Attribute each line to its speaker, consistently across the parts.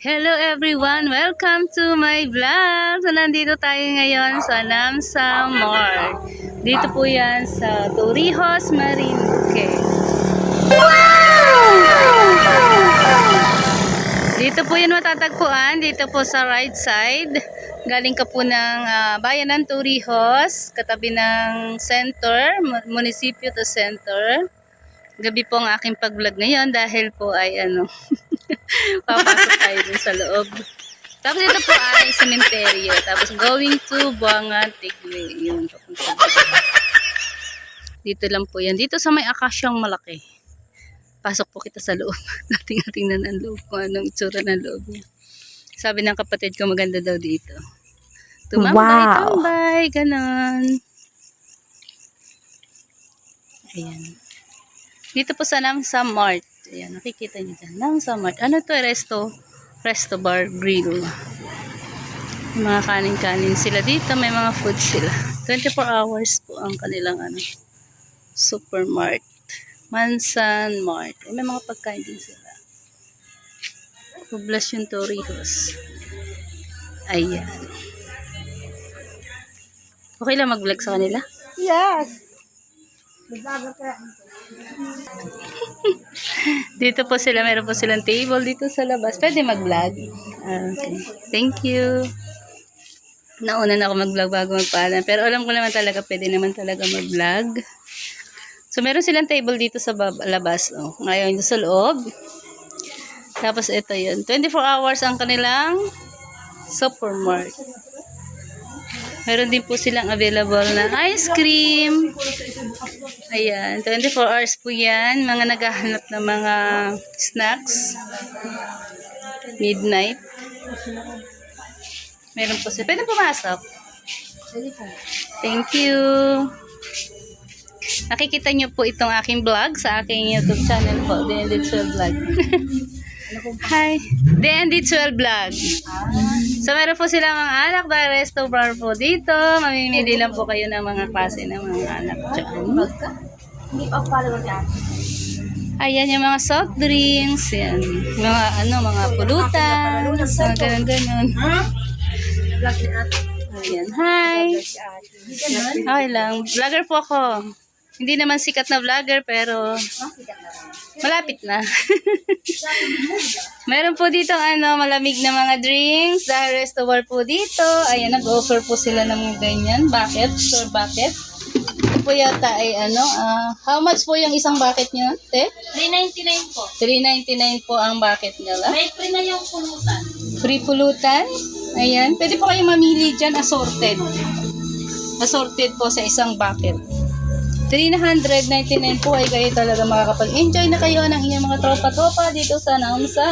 Speaker 1: Hello everyone! Welcome to my vlog! So nandito tayo ngayon sa Namsa Mart. Dito po yan sa Torrijos, Marinduque. Wow! Dito po yan matatagpuan. Dito po sa right side. Galing ka po ng bayan ng Torrijos. Katabi ng center, munisipyo to center. Gabi po ang aking pag-vlog ngayon dahil po ay papasok tayo dun sa loob. Tapos ito po ay sementeryo. Tapos going to Buangan, Tigwe. Yun, dito lang po yan. Dito sa may akasyang malaki. Pasok po kita sa loob. Tingnan ang loob kung anong itsura ng loob niya. Sabi ng kapatid ko maganda daw dito. Tumambay, ganon. Ayan. Dito po sa Namsa Mart. Ayan, nakikita niyo dyan. Namsa Mart. Ano to? Resto bar, grill. May mga kanin-kanin sila dito. May mga food sila. 24 hours po ang kanilang supermart. Mansan Mart. May mga pagkain din sila. Poblasyon Torrijos. Ayan. Okay lang mag-vlog sa kanila?
Speaker 2: Yes!
Speaker 1: Dito po sila, meron po silang table dito sa labas. Pwede mag-vlog. Okay. Thank you. Nauna na ako mag-vlog bago magpaalam. Pero alam ko naman talaga, pwede naman talaga mag-vlog. So, meron silang table dito sa labas. Oh. Ngayon, dito sa loob. Tapos, ito yun. 24 hours ang kanilang supermart. Meron din po silang available na ice cream. Ayan, 24 hours po yan. Mga naghahanap ng mga snacks. Midnight. Meron po sila. Pwede pumasok. Thank you. Nakikita nyo po itong aking vlog sa aking YouTube channel po. The ND12 Vlog. Hi. The ND12 Vlog. So, meron po silang mga anak na resto bar po dito. Mamimili lang po kayo ng mga klase ng mga anak dyan. Ayan yung mga soft drinks. Yan. Mga pulutan. Mga ganun-ganun. Ayan. Hi. Okay lang. Vlogger po ako. Hindi naman sikat na vlogger pero malapit na. Meron po dito malamig na mga drinks dahil resto bar po dito. Ayan, nag-offer po sila ng ganyan bucket, store bucket. Ito po yata ay how much po yung isang bucket niyo, te?
Speaker 2: 399 po.
Speaker 1: 399 po ang bucket nila.
Speaker 2: May free na yung pulutan.
Speaker 1: Free pulutan. Ayan, pwede po kayong mamili dyan assorted. Assorted po sa isang bucket. 399 po ay kayo talaga makakapag-enjoy na kayo ng inyong mga tropa-tropa dito sa Namsa.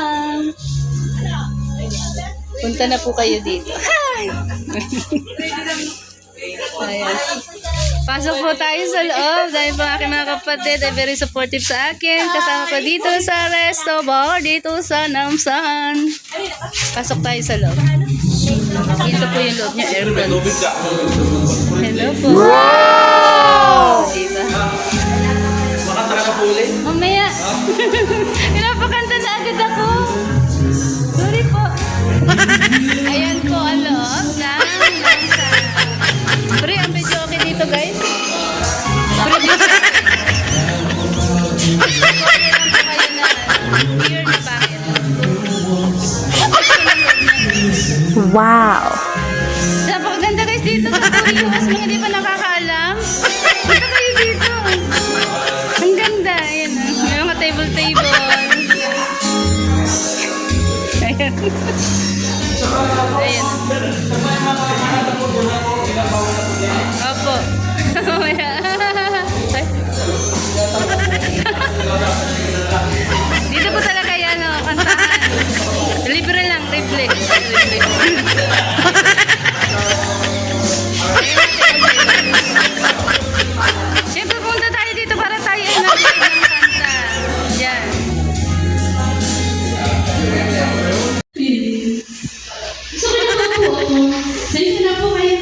Speaker 1: Punta na po kayo dito. Hi! Ayan. Pasok po tayo sa loob dahil po aking mga kapatid ay very supportive sa akin. Kasama ko dito sa resto bar, dito sa Namsan. Pasok tayo sa loob. Dito po yung loob niya, aircon. Hello po. Wow! Diba? Mamaya. Pinapakanta na agad ako. Sorry po. Ayan po ang loob ng Namsa. Pre, ang medyo okay dito guys. Pre, dito. Okay lang po kayo na weird na bakit.
Speaker 2: Wow!
Speaker 1: Napakaganda guys dito sa Torrijos. Mga di pa nakakaalam. Punta kayo dito. Ang ganda. Ayan na. May mga table-table. Ayan. Ayan. Opo. Mamaya. Dito po talaga yan, kantahan. Libre lang, reflex. Siyempre punta tayo dito para tayo ay mag-vlog ng kanta. Yan. Gusto ko na po. Dito na po kayo.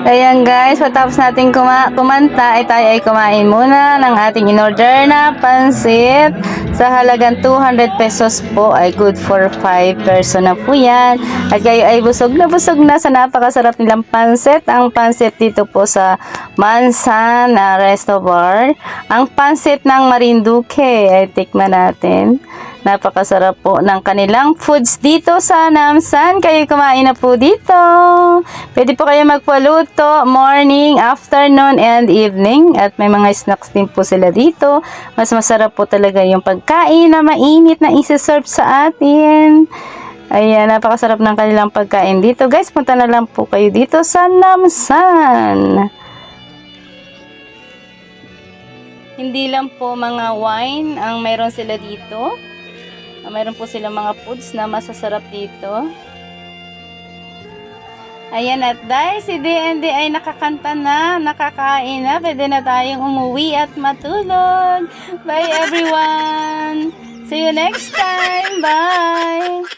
Speaker 1: Ayan guys, matapos natin kumanta, ay tayo ay kumain muna ng ating in-order na pansit. Sa halagang 200 pesos po ay good for 5 person na po yan. At kayo ay busog na sa napakasarap nilang pansit. Ang pansit dito po sa Mansan Resto Bar. Ang pansit ng Marinduque ay tikman natin. Napakasarap po ng kanilang foods dito sa Namsan. Kayo kumain na po dito. Pwede po kayo magpaluto morning, afternoon, and evening. At may mga snacks din po sila dito. Mas masarap po talaga yung pagkain na mainit na isi-serve sa atin. Ayan, napakasarap ng kanilang pagkain dito. Guys, punta na lang po kayo dito sa Namsan. Hindi lang po mga wine ang mayroon sila dito. Mayroon po silang mga foods na masasarap dito. Ayan, at dahil si D&D ay nakakanta na, nakakain na, pwede na tayong umuwi at matulog. Bye everyone! See you next time! Bye!